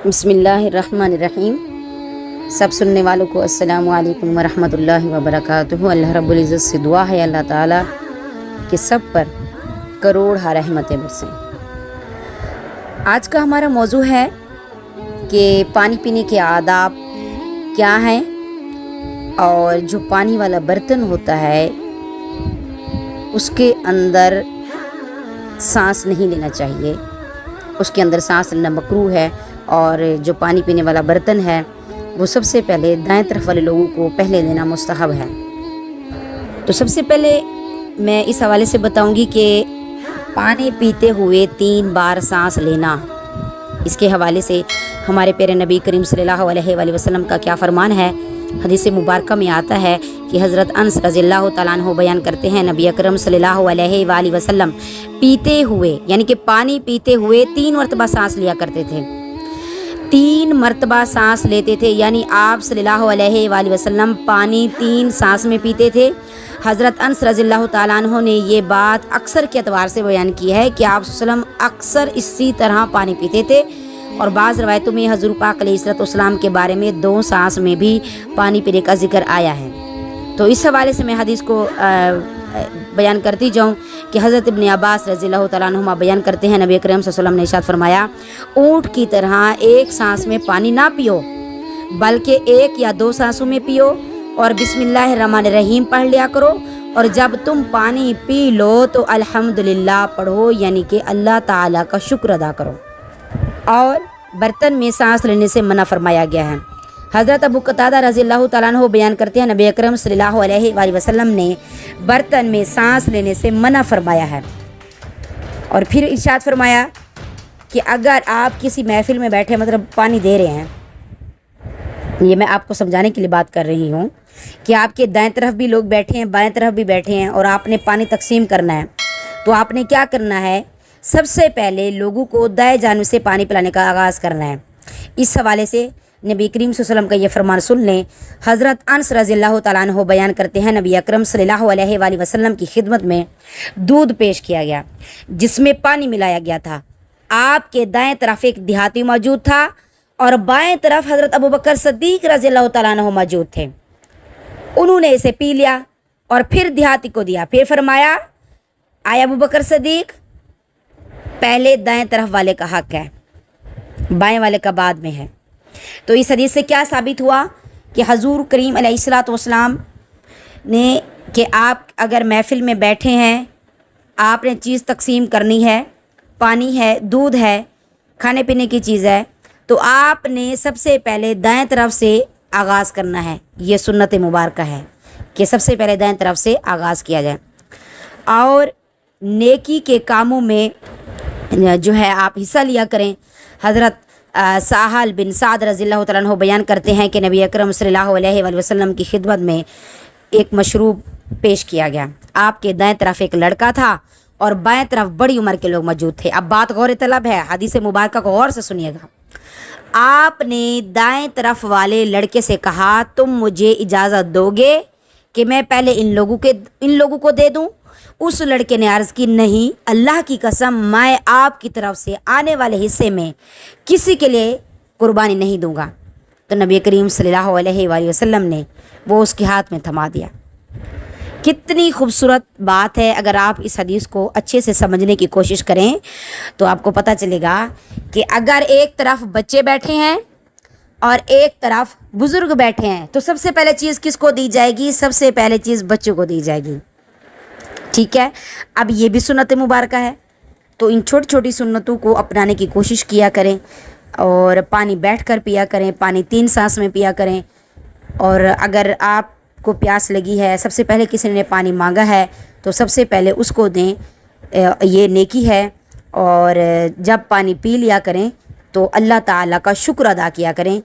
بسم اللہ الرحمن الرحیم۔ سب سننے والوں کو السلام علیکم ورحمۃ اللہ وبرکاتہ۔ اللہ رب العزت سے دعا ہے اللہ تعالیٰ کہ سب پر کروڑ رحمتیں برسیں۔ آج کا ہمارا موضوع ہے کہ پانی پینے کے آداب کیا ہیں، اور جو پانی والا برتن ہوتا ہے اس کے اندر سانس نہیں لینا چاہیے، اس کے اندر سانس لینا مکروہ ہے، اور جو پانی پینے والا برتن ہے وہ سب سے پہلے دائیں طرف والے لوگوں کو پہلے لینا مستحب ہے۔ تو سب سے پہلے میں اس حوالے سے بتاؤں گی کہ پانی پیتے ہوئے 3 بار سانس لینا، اس کے حوالے سے ہمارے پیارے نبی کریم صلی اللہ علیہ وآلہ وسلم کا کیا فرمان ہے۔ حدیث مبارکہ میں آتا ہے کہ حضرت انس رضی اللہ تعالیٰ عنہ بیان کرتے ہیں، نبی اکرم صلی اللہ علیہ وآلہ وسلم پیتے ہوئے یعنی کہ پانی پیتے ہوئے 3 مرتبہ سانس لیا کرتے تھے، 3 مرتبہ سانس لیتے تھے، یعنی آپ صلی اللہ علیہ وآلہ وسلم پانی 3 سانس میں پیتے تھے۔ حضرت انس رضی اللہ تعالیٰ عنہ نے یہ بات اکثر کے اعتبار سے بیان کی ہے کہ آپ صلی اللہ علیہ وسلم اکثر اسی طرح پانی پیتے تھے، اور بعض روایتوں میں حضور پاک علیہ الصلوۃ والسلام کے بارے میں 2 سانس میں بھی پانی پینے کا ذکر آیا ہے۔ تو اس حوالے سے میں حدیث کو بیان کرتی جاؤں کہ حضرت ابن عباس رضی اللہ تعالیٰ عنہما بیان کرتے ہیں، نبی کریم صلی اللہ علیہ وسلم نے ارشاد فرمایا، اونٹ کی طرح ایک سانس میں پانی نہ پیو، بلکہ 1 یا 2 سانسوں میں پیو، اور بسم اللہ الرحمن الرحیم پڑھ لیا کرو، اور جب تم پانی پی لو تو الحمدللہ پڑھو، یعنی کہ اللہ تعالیٰ کا شکر ادا کرو۔ اور برتن میں سانس لینے سے منع فرمایا گیا ہے۔ حضرت ابو قتادہ رضی اللہ تعالیٰ عنہ بیان کرتے ہیں، نبی اکرم صلی اللہ علیہ وآلہ وسلم نے برتن میں سانس لینے سے منع فرمایا ہے، اور پھر ارشاد فرمایا کہ اگر آپ کسی محفل میں بیٹھے مطلب پانی دے رہے ہیں، یہ میں آپ کو سمجھانے کے لیے بات کر رہی ہوں کہ آپ کے دائیں طرف بھی لوگ بیٹھے ہیں، بائیں طرف بھی بیٹھے ہیں، اور آپ نے پانی تقسیم کرنا ہے، تو آپ نے کیا کرنا ہے، سب سے پہلے لوگوں کو دائیں جانب سے پانی پلانے کا آغاز کرنا ہے۔ اس حوالے سے نبی کریم صلی اللہ علیہ وسلم کا یہ فرمان سن لیں۔ حضرت انس رضی اللہ تعالیٰ عنہ بیان کرتے ہیں، نبی اکرم صلی اللہ علیہ وآلہ وسلم کی خدمت میں دودھ پیش کیا گیا جس میں پانی ملایا گیا تھا۔ آپ کے دائیں طرف ایک دیہاتی موجود تھا، اور بائیں طرف حضرت ابوبکر صدیق رضی اللہ تعالیٰ عنہ موجود تھے۔ انہوں نے اسے پی لیا اور پھر دیہاتی کو دیا، پھر فرمایا، آیا ابوبکر صدیق، پہلے دائیں طرف والے کا حق ہے، بائیں والے کا بعد میں ہے۔ تو اس حدیث سے کیا ثابت ہوا کہ حضور کریم علیہ الصلوۃ والسلام نے کہ آپ اگر محفل میں بیٹھے ہیں، آپ نے چیز تقسیم کرنی ہے، پانی ہے، دودھ ہے، کھانے پینے کی چیز ہے، تو آپ نے سب سے پہلے دائیں طرف سے آغاز کرنا ہے۔ یہ سنت مبارکہ ہے کہ سب سے پہلے دائیں طرف سے آغاز کیا جائے، اور نیکی کے کاموں میں جو ہے آپ حصہ لیا کریں۔ حضرت سہل بن سعد رضی اللہ تعالیٰ عنہ بیان کرتے ہیں کہ نبی اکرم صلی اللہ علیہ وآلہ وسلم کی خدمت میں ایک مشروب پیش کیا گیا۔ آپ کے دائیں طرف ایک لڑکا تھا اور بائیں طرف بڑی عمر کے لوگ موجود تھے۔ اب بات غور طلب ہے، حدیث مبارکہ کو غور سے سنیے گا۔ آپ نے دائیں طرف والے لڑکے سے کہا، تم مجھے اجازت دو گے کہ میں پہلے ان لوگوں کو دے دوں؟ اس لڑکے نے عرض کی، نہیں، اللہ کی قسم میں آپ کی طرف سے آنے والے حصے میں کسی کے لیے قربانی نہیں دوں گا۔ تو نبی کریم صلی اللہ علیہ وآلہ وسلم نے وہ اس کے ہاتھ میں تھما دیا۔ کتنی خوبصورت بات ہے، اگر آپ اس حدیث کو اچھے سے سمجھنے کی کوشش کریں تو آپ کو پتہ چلے گا کہ اگر ایک طرف بچے بیٹھے ہیں اور ایک طرف بزرگ بیٹھے ہیں تو سب سے پہلے چیز کس کو دی جائے گی؟ سب سے پہلے چیز بچوں کو دی جائے گی، ٹھیک ہے۔ اب یہ بھی سنت مبارکہ ہے، تو ان چھوٹی چھوٹی سنتوں کو اپنانے کی کوشش کیا کریں، اور پانی بیٹھ کر پیا کریں، پانی 3 سانس میں پیا کریں، اور اگر آپ کو پیاس لگی ہے، سب سے پہلے کسی نے پانی مانگا ہے تو سب سے پہلے اس کو دیں، یہ نیکی ہے۔ اور جب پانی پی لیا کریں تو اللہ تعالیٰ کا شکر ادا کیا کریں۔